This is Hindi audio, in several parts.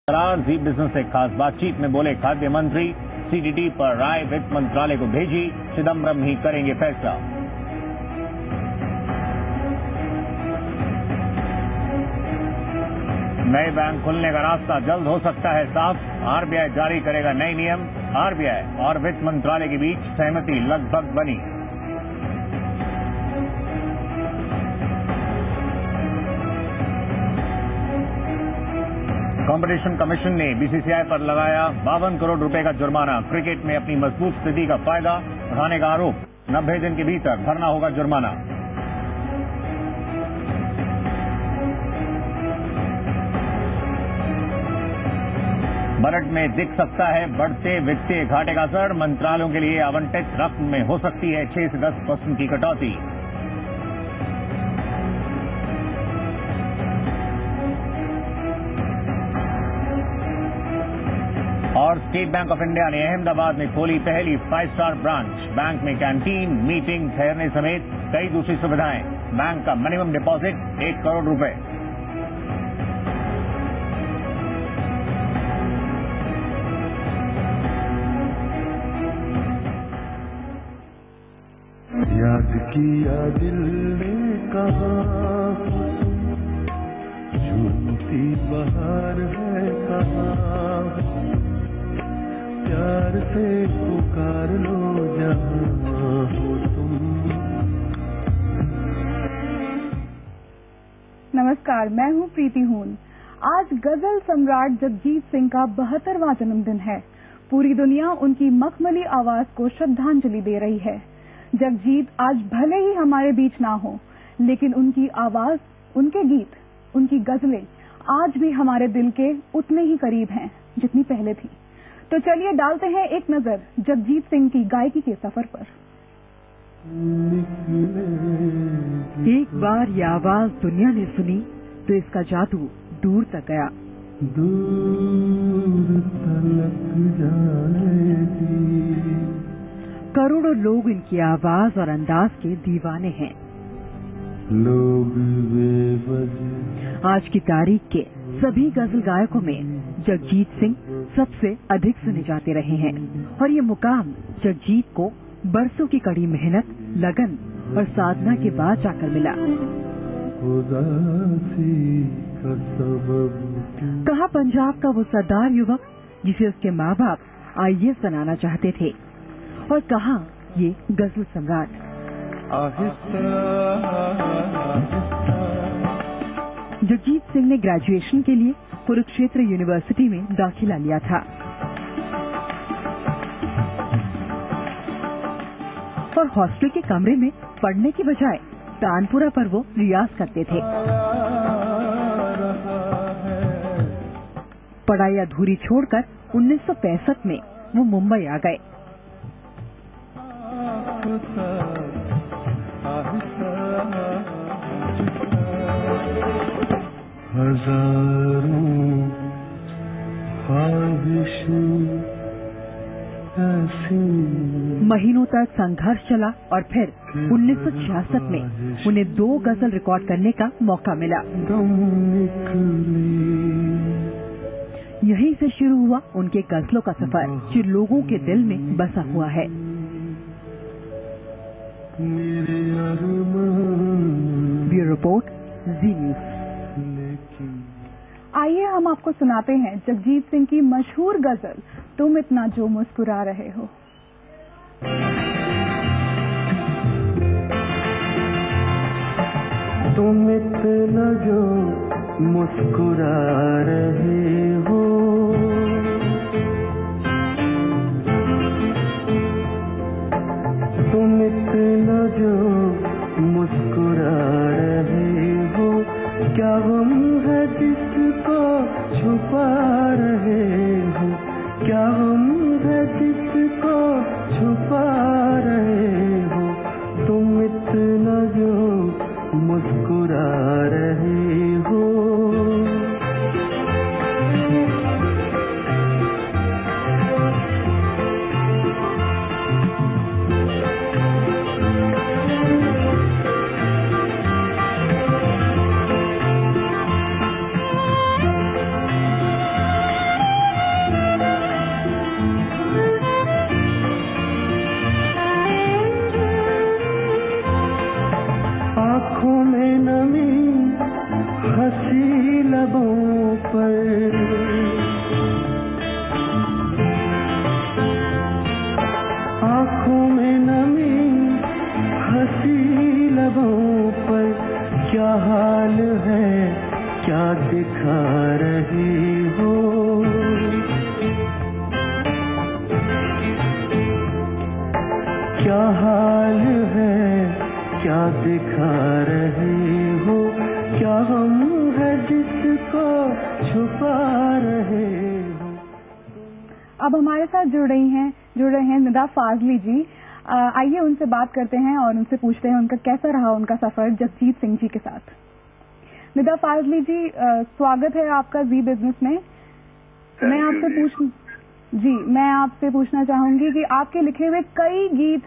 जी बिजनेस से खास बातचीत में बोले खाद्य मंत्री, सीडीटी पर राय वित्त मंत्रालय को भेजी, चिदम्बरम ही करेंगे फैसला। नए बैंक खुलने का रास्ता जल्द हो सकता है साफ, आरबीआई जारी करेगा नए नियम। आरबीआई और वित्त मंत्रालय के बीच सहमति लगभग बनी। कंपटीशन कमीशन ने बीसीसीआई पर लगाया 52 करोड़ रुपए का जुर्माना। क्रिकेट में अपनी मजबूत स्थिति का फायदा उठाने का आरोप, 90 दिन के भीतर भरना होगा जुर्माना। बजट में दिख सकता है बढ़ते वित्तीय घाटे का असर, मंत्रालयों के लिए आवंटित रकम में हो सकती है 6 से 10% की कटौती। और स्टेट बैंक ऑफ इंडिया ने अहमदाबाद में खोली पहली 5 स्टार ब्रांच। बैंक में कैंटीन, मीटिंग, ठहरने समेत कई दूसरी सुविधाएं। बैंक का मिनिमम डिपॉजिट 1 करोड़ रुपए। याद किया दिल ने कहा, झूठी बहार है कहा, प्यार से पुकार लो जहाँ हो तुम। नमस्कार, मैं हूँ प्रीति हून। आज गजल सम्राट जगजीत सिंह का 72वां जन्मदिन है। पूरी दुनिया उनकी मखमली आवाज को श्रद्धांजलि दे रही है। जगजीत आज भले ही हमारे बीच ना हो, लेकिन उनकी आवाज, उनके गीत, उनकी गजलें आज भी हमारे दिल के उतने ही करीब हैं जितनी पहले थी। तो चलिए डालते हैं एक नजर जगजीत सिंह की गायकी के सफर पर। एक बार ये आवाज दुनिया ने सुनी तो इसका जादू दूर तक गया। दूर तलक जाएगी। करोड़ों लोग इनकी आवाज और अंदाज के दीवाने हैं। लोग बेवजह। आज की तारीख के सभी गजल गायकों में जगजीत सिंह सबसे अधिक सुने जाते रहे हैं और ये मुकाम जगजीत को बरसों की कड़ी मेहनत, लगन और साधना के बाद जाकर मिला। कहा पंजाब का वो सरदार युवक जिसे उसके माँ बाप आईएएस बनाना चाहते थे, और कहा ये गजल सम्राट। जगजीत सिंह ने ग्रेजुएशन के लिए कुरुक्षेत्र यूनिवर्सिटी में दाखिला लिया था और हॉस्टल के कमरे में पढ़ने की बजाय तानपुरा पर वो रियाज करते थे। पढ़ाई अधूरी छोड़कर 1965 में वो मुंबई आ गए। महीनों तक संघर्ष चला और फिर 1966 में उन्हें 2 गजल रिकॉर्ड करने का मौका मिला। यहीं से शुरू हुआ उनके गजलों का सफर जो लोगों के दिल में बसा हुआ है। ब्यूरो रिपोर्ट, जी न्यूज। आइए हम आपको सुनाते हैं जगजीत सिंह की मशहूर गजल तुम इतना जो मुस्कुरा रहे हो। तुम इतना जो मुस्कुरा रहे हो, तुम इतना जो मुस्कुरा रहे हो, क्या गम है जिसको छुपा रहे हो, क्या गम है जिसको छुपा रहे हो, तुम इतना जो मुस्कुरा रहे हो। पर, आँखों में नमी हंसी लबों पर, क्या हाल है क्या दिखा रही हो, क्या हाल है क्या दिखा रही हो, क्या हम है जिसको छुपा रहे हो। अब हमारे साथ जुड़ रहे हैं निदा फाजली जी। आइए उनसे बात करते हैं और उनसे पूछते हैं उनका कैसा रहा उनका सफर जगजीत सिंह जी के साथ। निदा फाजली जी, स्वागत है आपका जी बिजनेस में। मैं आपसे पूछना चाहूंगी कि आपके लिखे हुए कई गीत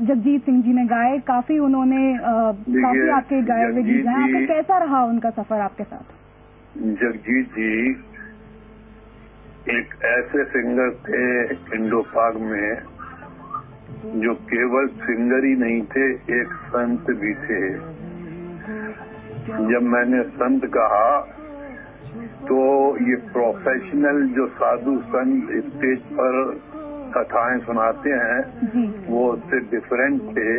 जगजीत सिंह जी ने गाए, काफी उन्होंने काफी आपके गाए हुए गीत गाए, आपको कैसा रहा उनका सफर आपके साथ? जगजीत जी एक ऐसे सिंगर थे इंडो पाक में जो केवल सिंगर ही नहीं थे, एक संत भी थे। जब मैंने संत कहा तो ये प्रोफेशनल जो साधु संत स्टेज पर कथाएं सुनाते हैं वो उससे डिफरेंट थे।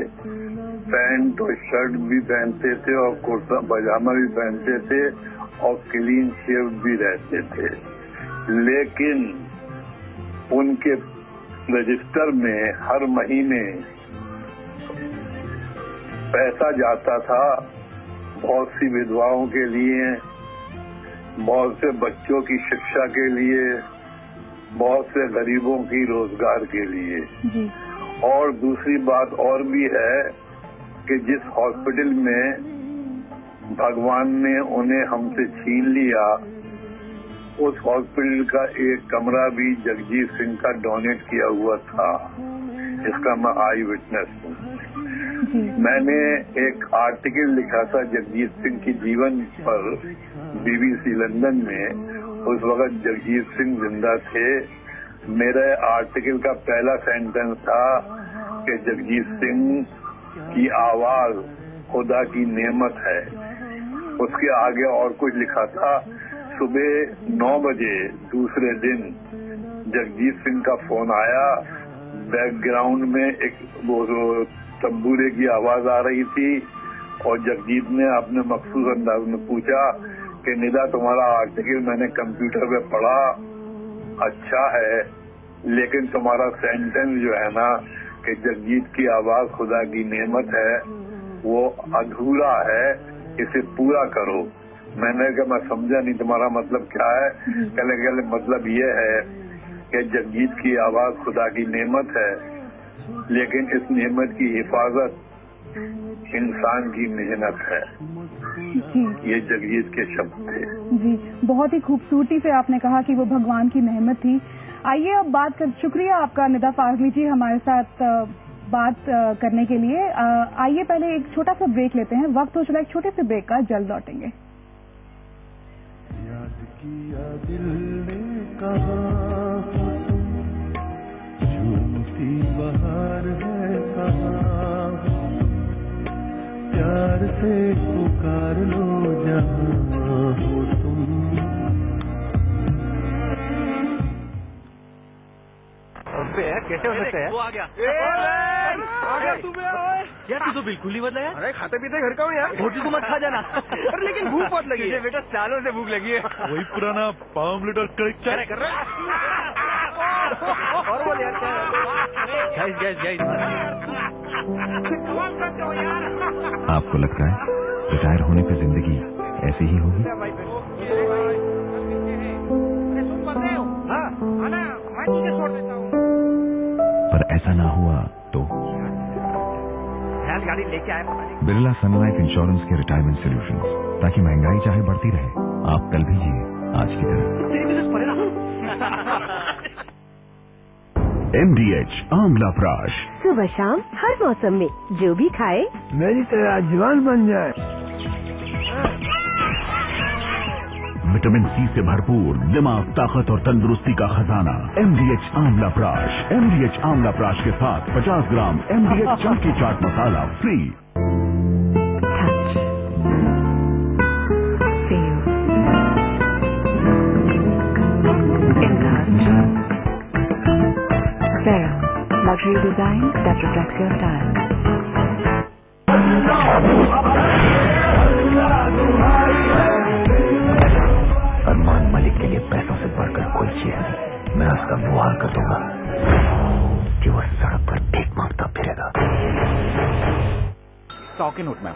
पैंट और शर्ट भी पहनते थे और कुर्ता पजामा भी पहनते थे और क्लीन शेव भी रहते थे, लेकिन उनके रजिस्टर में हर महीने पैसा जाता था बहुत सी विधवाओं के लिए, बहुत से बच्चों की शिक्षा के लिए, बहुत से गरीबों की रोजगार के लिए। और दूसरी बात और भी है कि जिस हॉस्पिटल में भगवान ने उन्हें हमसे छीन लिया, उस हॉस्पिटल का एक कमरा भी जगजीत सिंह का डोनेट किया हुआ था। इसका मैं आई विटनेस हूँ। मैंने एक आर्टिकल लिखा था जगजीत सिंह की जीवन पर BBC लंदन में। उस वक्त जगजीत सिंह जिंदा थे। मेरे आर्टिकल का पहला सेंटेंस था कि जगजीत सिंह की आवाज खुदा की नेमत है। उसके आगे और कुछ लिखा था। सुबह 9 बजे दूसरे दिन जगजीत सिंह का फोन आया। बैकग्राउंड में एक तंबूरे की आवाज आ रही थी और जगजीत ने अपने मखसूस अंदाज में पूछा कि निदा तुम्हारा आर्टिकल मैंने कंप्यूटर पे पढ़ा, अच्छा है, लेकिन तुम्हारा सेंटेंस जो है ना कि जगजीत की आवाज खुदा की नेमत है, वो अधूरा है, इसे पूरा करो। मैंने कहा मैं समझा नहीं तुम्हारा मतलब क्या है। कहने मतलब ये है कि जगजीत की आवाज खुदा की नेमत है, लेकिन इस नेमत की हिफाजत इंसान की मेहनत है। ये जगजीत के शब्द थे। जी, बहुत ही खूबसूरती से आपने कहा कि वो भगवान की नेमत थी। आइए अब बात कर, शुक्रिया आपका निदा फाजली जी हमारे साथ बात करने के लिए। आइए पहले एक छोटा सा ब्रेक लेते हैं। वक्त हो चला एक छोटे से ब्रेक का, जल्द लौटेंगे। याद किया दिल ने कहा झूठी बहार है कहा, प्यार से पुकार लो जहाँ हो तुम। कैसे हो सकते हैं? वो आ गया तू यार, तू तो बिल्कुल ही बदला यार। अरे खाते पीते घर का हूँ यार। रोटी को मत खा जाना। अरे लेकिन भूख बहुत लगी है बेटा, सालों से भूख लगी है। वही पुराना पाम लिटर कड़क चाय कर रहा और बोल यार गाइस आपको लगता है रिटायर होने पे जिंदगी ऐसी ही होगी? पर ऐसा ना हुआ तो गाड़ी लेके आए। बिरला सन लाइफ इंश्योरेंस के रिटायरमेंट सॉल्यूशंस, ताकि महंगाई चाहे बढ़ती रहे, आप कल भी जिए आज की तरह। MDH आंवला प्राश, सुबह शाम हर मौसम में जो भी खाए मेरी तरह जवान बन जाए। विटामिन C से भरपूर दिमाग, ताकत और तंदुरुस्ती का खजाना MDH आंवला प्राश। MDH आंवला प्राश के साथ 50 ग्राम MDH Chunky chaat masala free. luxury design that reflects your style. Armaan Malik के लिए पैसों से बढ़कर कोई चीज नहीं। मैं उसका वो हाल कर दूंगा कि वो सड़क पर भीख मांगता फिरेगा। 100 के नोट मैम।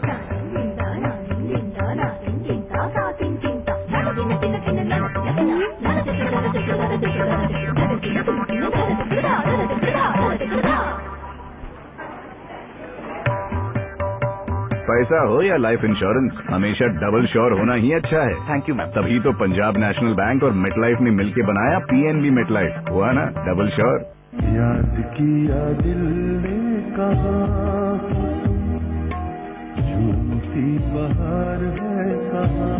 पैसा हो या लाइफ इंश्योरेंस, हमेशा डबल श्योर होना ही अच्छा है। Thank you ma'am. तभी तो पंजाब नेशनल बैंक और मेटलाइफ ने मिलकर बनाया पीएनबी मेटलाइफ। हुआ ना डबल श्योर। याद किया दिल ने कहा झूठी बहार है कहा,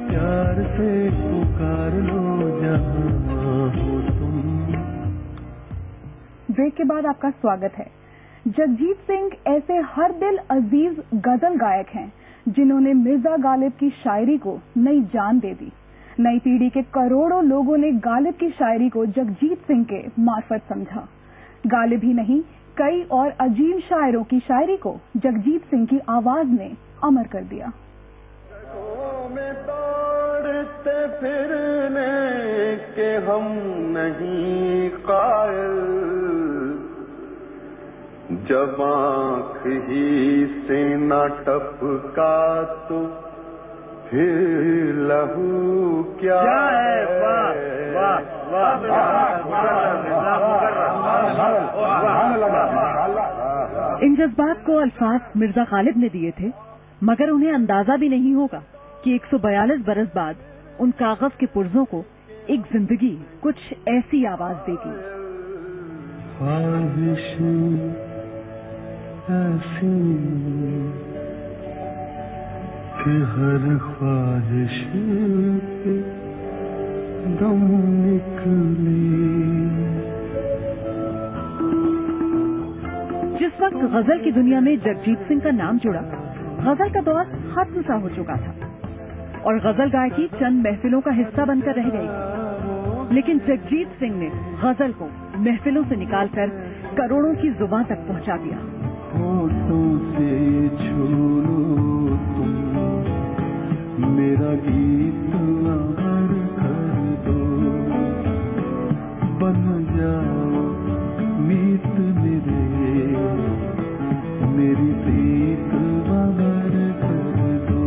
प्यार से पुकार लो जहां हो तुम। ब्रेक के बाद आपका स्वागत है। जगजीत सिंह ऐसे हर दिल अजीज गजल गायक हैं जिन्होंने मिर्जा गालिब की शायरी को नई जान दे दी। नई पीढ़ी के करोड़ों लोगों ने गालिब की शायरी को जगजीत सिंह के मार्फत समझा। गालिब ही नहीं, कई और अजीम शायरों की शायरी को जगजीत सिंह की आवाज ने अमर कर दिया। में दौड़ते फिरने के हम नहीं कायल, जब आँख ही से न टपका तो फिर लहू क्या है। इन जज्बात को अल्फाज मिर्जा गालिब ने दिए थे, मगर उन्हें अंदाजा भी नहीं होगा कि 142 बरस बाद उन कागज के पुर्जों को एक जिंदगी कुछ ऐसी आवाज देगी। ख्वाहिश ऐसी कि हर ख्वाहिश पे दम निकले। जिस वक्त गजल की दुनिया में जगजीत सिंह का नाम जुड़ा, गजल का दौर खत्म सा हो चुका था और गजल गायकी चंद महफिलों का हिस्सा बनकर रह गई थी। लेकिन जगजीत सिंह ने गजल को महफिलों से निकालकर करोड़ों की जुबान तक पहुंचा दिया। होठों से छू लो तुम मेरा गीत अमर कर दो, बन जाओ मीत मेरी प्रीत अमर कर दो।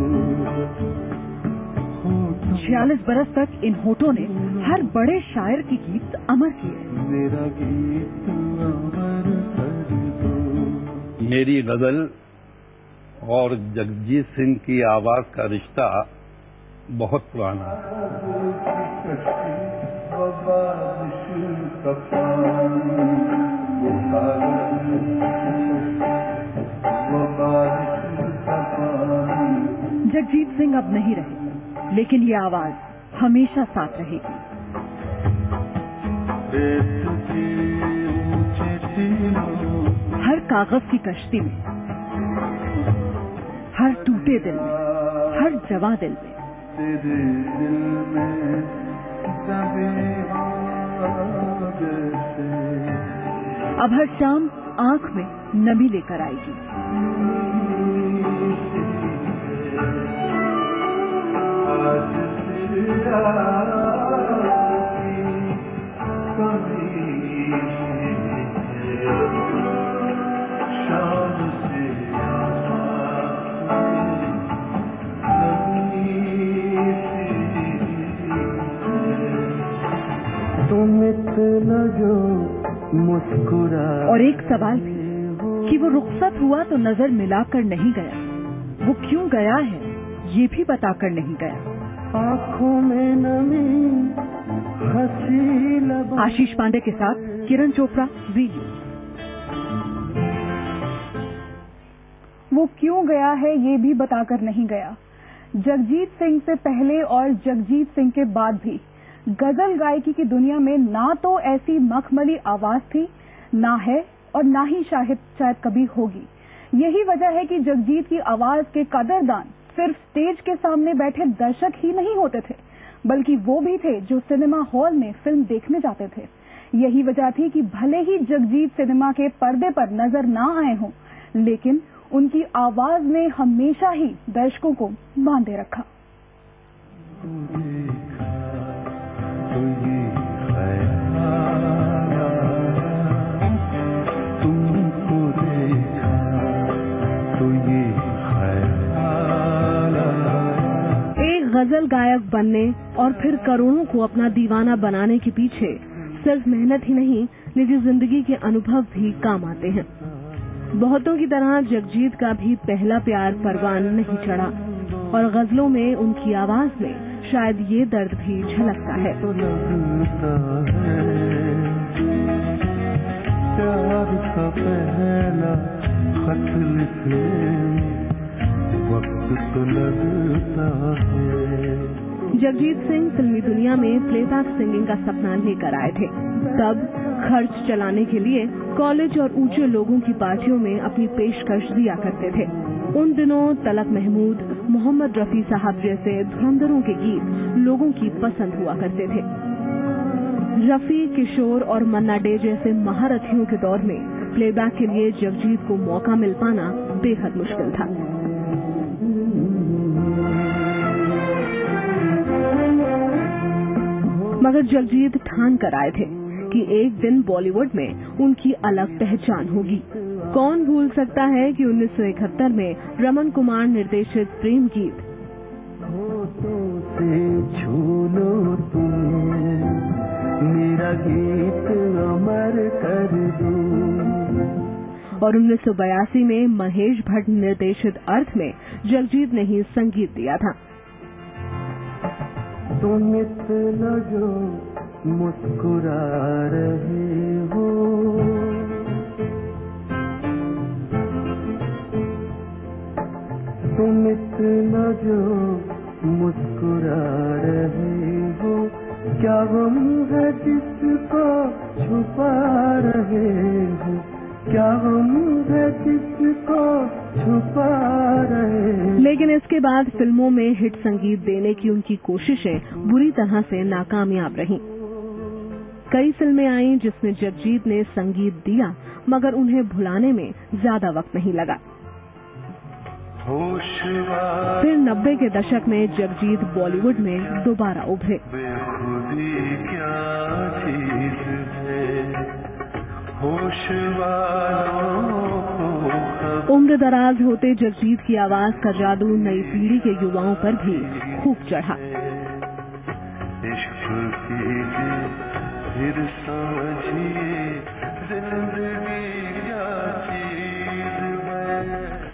46 बरस तक इन होठों ने हर बड़े शायर की गीत अमर किए। मेरा गीत अमर कर दो। मेरी गजल और जगजीत सिंह की आवाज का रिश्ता बहुत पुराना है। जगजीत सिंह अब नहीं रहे, लेकिन ये आवाज हमेशा साथ रहेगी। हर कागज की कश्ती में, हर टूटे दिल में, हर जवां दिल में। तेरे दिल में अब हर शाम आंख में नमी लेकर आएगी। तुम इतना जो मुस्कुरा। और एक सवाल भी कि वो रुखसत हुआ तो नजर मिलाकर नहीं गया, वो क्यों गया है ये भी बताकर नहीं गया। आँखों में नमी हंसी लबों। आशीष पांडे के साथ किरण चोपड़ा, ज़ी। वो क्यों गया है ये भी बताकर नहीं गया। जगजीत सिंह से पहले और जगजीत सिंह के बाद भी गजल गायकी की दुनिया में ना तो ऐसी मखमली आवाज थी, ना है और ना ही शायद कभी होगी। यही वजह है कि जगजीत की आवाज के कदरदान सिर्फ स्टेज के सामने बैठे दर्शक ही नहीं होते थे, बल्कि वो भी थे जो सिनेमा हॉल में फिल्म देखने जाते थे। यही वजह थी कि भले ही जगजीत सिनेमा के पर्दे पर नजर ना आए हों, लेकिन उनकी आवाज ने हमेशा ही दर्शकों को बांधे रखा। एक गजल गायक बनने और फिर करोड़ों को अपना दीवाना बनाने के पीछे सिर्फ मेहनत ही नहीं, निजी जिंदगी के अनुभव भी काम आते हैं। बहुतों की तरह जगजीत का भी पहला प्यार परवान नहीं चढ़ा और गजलों में उनकी आवाज में शायद ये दर्द भी झलकता है। प्यार का पहला खत लिखने वक्त तो लगता है। जगजीत सिंह फिल्मी दुनिया में प्लेबैक सिंगिंग का सपना लेकर आए थे। तब खर्च चलाने के लिए कॉलेज और ऊंचे लोगों की पार्टियों में अपनी पेशकश दिया करते थे। उन दिनों तलक महमूद, मोहम्मद रफी साहब जैसे धुरंधरों के गीत लोगों की पसंद हुआ करते थे। रफी, किशोर और मन्ना डे जैसे महारथियों के दौर में प्लेबैक के लिए जगजीत को मौका मिल पाना बेहद मुश्किल था। मगर जगजीत ठान कर आए थे कि एक दिन बॉलीवुड में उनकी अलग पहचान होगी। कौन भूल सकता है कि 1971 में रमन कुमार निर्देशित प्रेम गीत मेरा गीत अमर कर दो और 1982 में महेश भट्ट निर्देशित अर्थ में जगजीत ने ही संगीत दिया था। तुम इतना जो मुस्कुरा रहे हो, तुम इतना जो मुस्कुरा रहे हो, क्या गम है जिसको छुपा रहे हो, क्या गम है जिसको छुपा रहे हो। लेकिन इसके बाद फिल्मों में हिट संगीत देने की उनकी कोशिशें बुरी तरह से नाकामयाब रहीं। कई फिल्में आईं जिसमें जगजीत ने संगीत दिया, मगर उन्हें भुलाने में ज्यादा वक्त नहीं लगा। फिर 90 के दशक में जगजीत बॉलीवुड में दोबारा उभरे। उम्र दराज होते जगजीत की आवाज का जादू नई पीढ़ी के युवाओं पर भी खूब चढ़ा।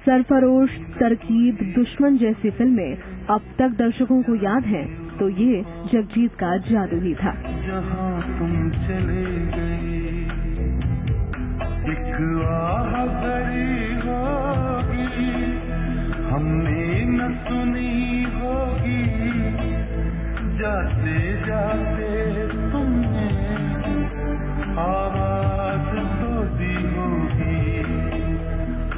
सरफरोश, तरकीब, दुश्मन जैसी फिल्में अब तक दर्शकों को याद हैं, तो ये जगजीत का जादू ही था। जहाँ तुम चले गए एक आह भरी होगी, हमने न सुनी होगी, जाते जाते तुमने आवाज तो दी होगी।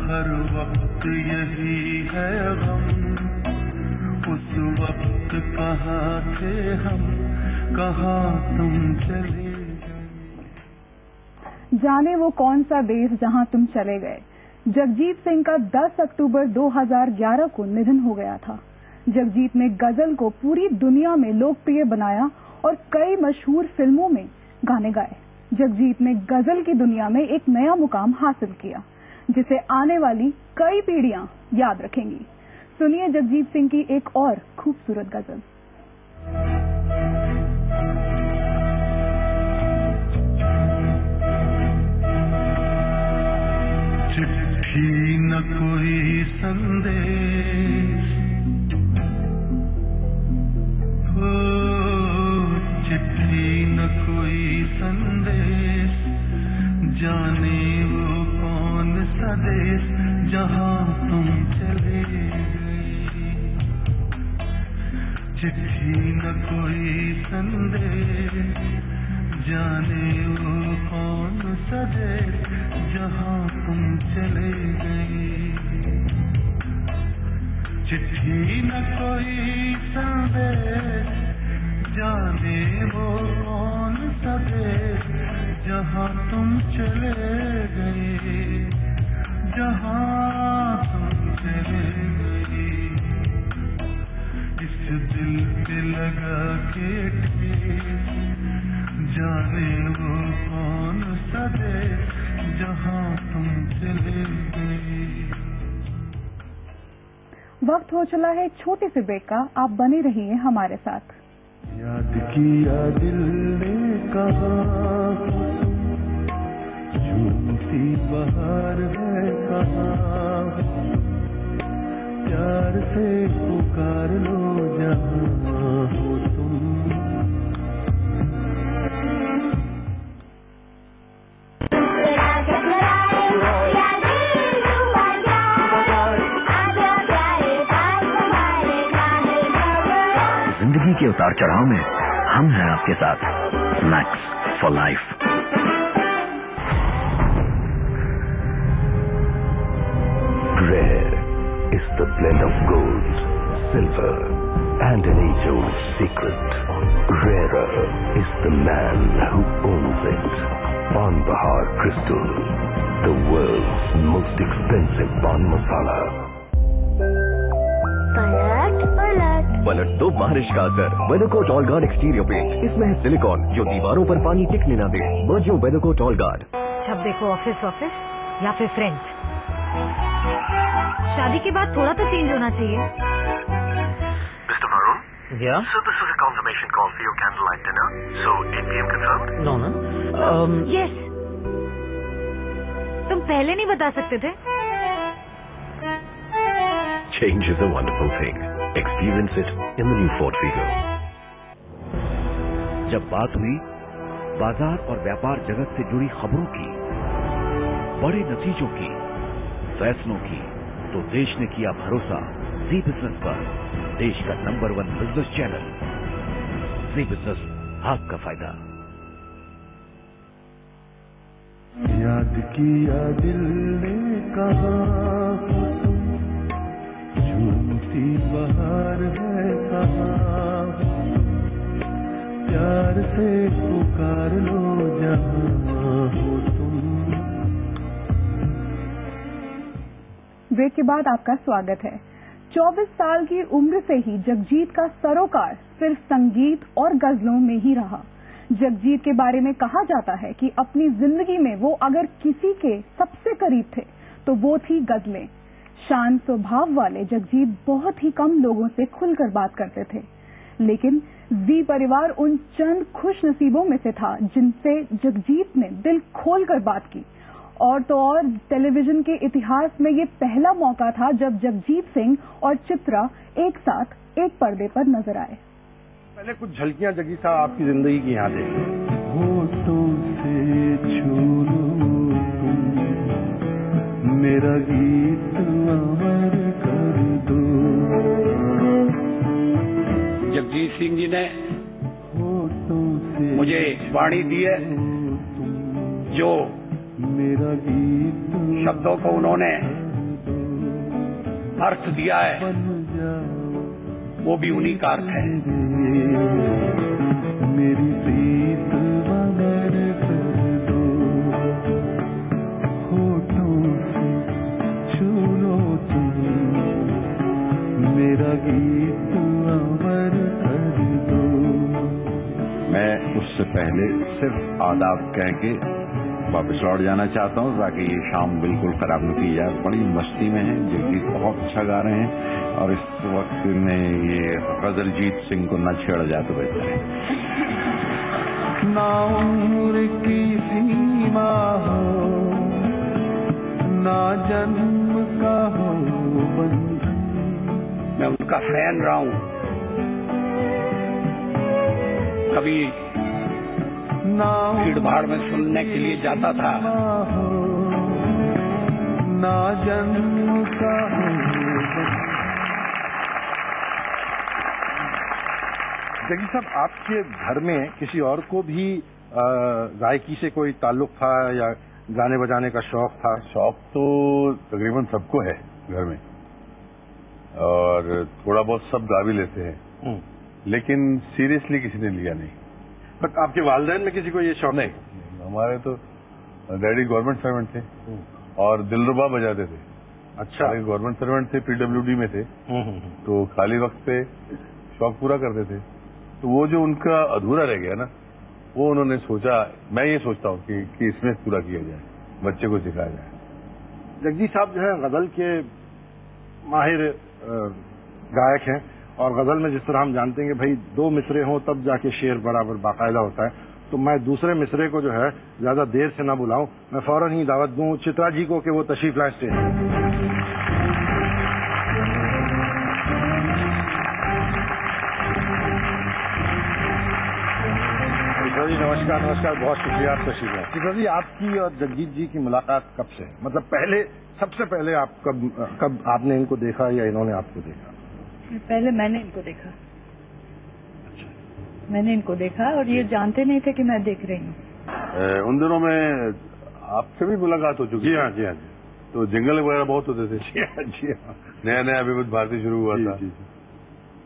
हर वक्त यही है गम, उस वक्त कहाँ थे हम, कहाँ तुम चले। जाने वो कौन सा देश जहां तुम चले गए। जगजीत सिंह का 10 अक्टूबर 2011 को निधन हो गया था। जगजीत ने गजल को पूरी दुनिया में लोकप्रिय बनाया और कई मशहूर फिल्मों में गाने गाए। जगजीत ने गजल की दुनिया में एक नया मुकाम हासिल किया, जिसे आने वाली कई पीढ़ियां याद रखेंगी। सुनिए जगजीत सिंह की एक और खूबसूरत गजल। चिट्ठी न कोई संदेश, हो चिट्ठी न कोई संदेश, जाने वो कौन सा देश जहाँ तुम चले गए। चिट्ठी न कोई संदेश, जाने वो कौन सा देश जहाँ तुम चले गए। चिट्ठी न कोई संदेश, जाने वो कौन सा देश जहाँ तुम चले गए, जहाँ तुम चले गए, इस दिल पे लगा के ठेस, जाने वो कौन सा देश, जहाँ तुम चले गए। वक्त हो चला है छोटे से ब्रेक का, आप बने रहिए हमारे साथ। याद किया दिल ने कहा झूठी बहार है कहा, प्यार से पुकार लो जहाँ हो तुम। जिंदगी के उतार चढ़ाव में हम हैं आपके साथ। Max for life. Rare is the blend of gold, silver and an age-old secret. Rarer is the man who owns it. Pan Bahar Crystal, the world's most expensive pan masala. पलट दो बारिश का असर। वेदोकोट ऑल गार्ड एक्सटीरियर पेंट, इसमें है सिलिकॉन जो दीवारों पर पानी टिकने न दे। बर्जियो वेदोकोट ऑल गार्ड। जब देखो ऑफिस ऑफिस या फिर फ्रेंड्स। शादी के बाद थोड़ा तो चेंज होना चाहिए। Mr. Varun? Yeah? So this is a confirmation call for your candlelight dinner. So 8 p.m. confirmed? No, no. Yes. तुम पहले नहीं बता सकते थे? Change is a wonderful thing. Experience it in the new Ford Figo. जब बात हुई बाजार और व्यापार जगत से जुड़ी खबरों की, बड़े नतीजों की, फैसलों की, तो देश ने किया भरोसा जी बिजनेस पर। देश का नंबर 1 बिजनेस चैनल जी बिजनेस, आपका फायदा। याद किया दिल ने कहा झूठी बहार है कहा, प्यार से पुकार लो जहाँ हो तुम। ब्रेक के बाद आपका स्वागत है। 24 साल की उम्र से ही जगजीत का सरोकार सिर्फ संगीत और गजलों में ही रहा। जगजीत के बारे में कहा जाता है कि अपनी जिंदगी में वो अगर किसी के सबसे करीब थे तो वो थी गजलें। शांत स्वभाव वाले जगजीत बहुत ही कम लोगों से खुलकर बात करते थे, लेकिन जी परिवार उन चंद खुश नसीबों में से था जिनसे जगजीत ने दिल खोलकर बात की। और तो और टेलीविजन के इतिहास में ये पहला मौका था जब जगजीत सिंह और चित्रा एक साथ एक पर्दे पर नजर आए। पहले कुछ झलकियां जगजीत साहब आपकी जिंदगी की यहाँ देखें। होठों से छू लो तुम, मेरा गीत अमर कर दो। जगजीत सिंह जी ने मुझे वाणी दी है, जो मेरा गीत शब्दों को उन्होंने अर्थ दिया है, वो भी उन्हीं का अर्थ है। मेरी प्रीत अमर कर दो, होठों से छू लो तुम, मेरा गीत अमर कर दो। मैं उससे पहले सिर्फ आदाब कह के वापस लौट जाना चाहता हूँ ताकि ये शाम बिल्कुल खराब न की जाए। बड़ी मस्ती में है, जगजीत बहुत अच्छा गा रहे हैं और इस वक्त में ये गजलजीत सिंह को न छेड़ा जाए तो बेहतर है। ना उम्र की सीमा हो, ना जन्म का हो बंधन। मैं उनका फैन रहा हूँ। कभी भीड़ भाड़ में सुनने के लिए जाता था। ना जन्म का हो। जगजीत साहब, आपके घर में किसी और को भी गायकी से कोई ताल्लुक था या गाने बजाने का शौक था? शौक तो तकरीबन सबको है घर में, और थोड़ा बहुत सब गा भी लेते हैं, लेकिन सीरियसली किसी ने लिया नहीं। बट आपके वालिदैन में किसी को ये शौक नहीं? हमारे तो डैडी गवर्नमेंट सर्वेंट थे और दिलरुबा बजाते थे। अच्छा, गवर्नमेंट सर्वेंट थे, पीडब्ल्यूडी में थे, तो खाली वक्त पे शौक पूरा करते थे। तो वो जो उनका अधूरा रह गया ना, वो उन्होंने सोचा, मैं ये सोचता हूँ कि इसमें पूरा किया जाए, बच्चे को सिखाया जाए। जगजीत साहब जो है गजल के माहिर गायक हैं और गजल में जिस तरह हम जानते हैं कि भाई 2 मिसरे हों तब जाके शेर बराबर बाकायदा होता है, तो मैं दूसरे मिसरे को जो है ज्यादा देर से ना बुलाऊं, मैं फौरन ही दावत दूं चित्रा जी को कि वो तशरीफ लाएं स्टेज पर। चित्रा जी नमस्कार। नमस्कार, बहुत शुक्रिया आप तशरीफ लाए। चित्रा जी, आपकी और जगजीत जी की मुलाकात कब से, मतलब पहले, सबसे पहले आप कब आपने इनको देखा या इन्होंने आपको देखा? पहले मैंने इनको देखा। मैंने इनको देखा और ये जानते नहीं थे कि मैं देख रही हूँ। उन दिनों में आपसे भी मुलाकात हो चुकी? जी हाँ, जी हाँ। तो जिंगल वगैरह बहुत होते थे। जी हाँ, जी हाँ। नया नया विविध भारती शुरू हुआ था।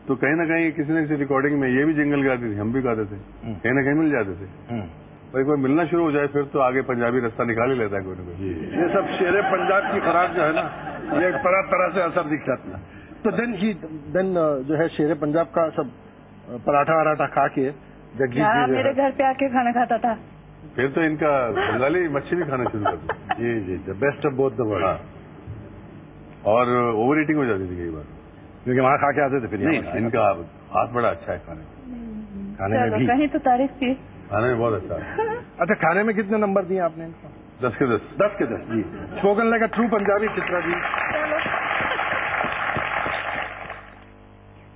तो कहीं ना कहीं किसी न किसी रिकॉर्डिंग में ये भी जिंगल गाती थी, हम भी गाते थे, कहीं ना कहीं मिल जाते थे। भाई कोई मिलना शुरू हो जाए फिर तो आगे पंजाबी रास्ता निकाल ही लेता है कोई ना कोई। ये सब शेरे पंजाब की खुराक जो है ना, ये तरह तरह से असर दिख जाता है। तो दिन जो है शेरे पंजाब का सब पराठा वराठा खा के जगजीत जी मेरे घर पे आके खाना खाता था। फिर तो इनका बंगाली मच्छी भी खाना शुरू कर दिया। जी जी, the best of both the world. और ओवर ईटिंग हो जाती थी कई बार, क्योंकि वहाँ खा के आते थे। फिर नहीं, इनका हाथ बड़ा अच्छा है खाने में भी। कहीं तो तारीफ की, खाने में बहुत अच्छा है। अच्छा, खाने में कितने नंबर दिए आपने इनको? 10 के 10। 10 के 10 जी। Spoken like a true Punjabi, Chitra ji.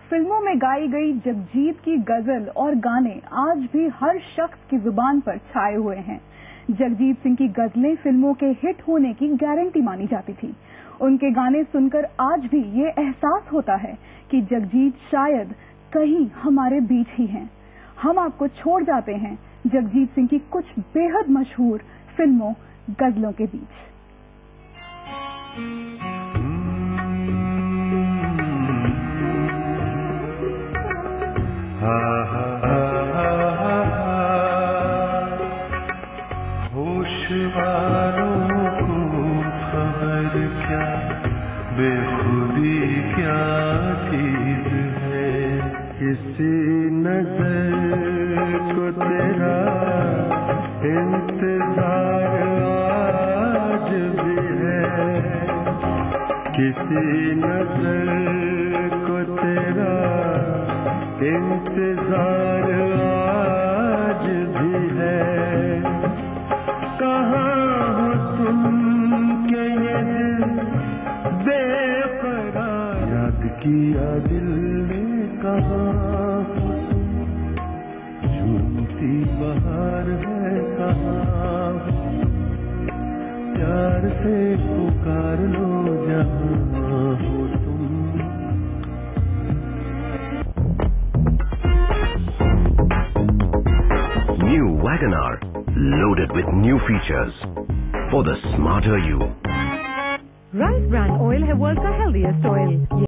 फिल्मों में गाई गई जगजीत की गजल और गाने आज भी हर शख्स की जुबान पर छाए हुए हैं। जगजीत सिंह की गजलें फिल्मों के हिट होने की गारंटी मानी जाती थी। उनके गाने सुनकर आज भी ये एहसास होता है कि जगजीत शायद कहीं हमारे बीच ही हैं। हम आपको छोड़ जाते हैं जगजीत सिंह की कुछ बेहद मशहूर फिल्मों गजलों के बीच। होश वालों को खबर क्या, बेखुदी क्या चीज है, किसी नजर को तेरा इंतजार आज भी है, किसी नजर को तेरा इंतजार आज भी है। कहाँ हो तुम के ये दिल बेकरार, याद किया दिल ने कहाँ हो तुम, झूमती बहार है कहाँ, प्यार से पुकार लो जहाँ हो तुम। New WagonR, loaded with new features for the smarter you. Rice Bran Oil है world का healthiest oil।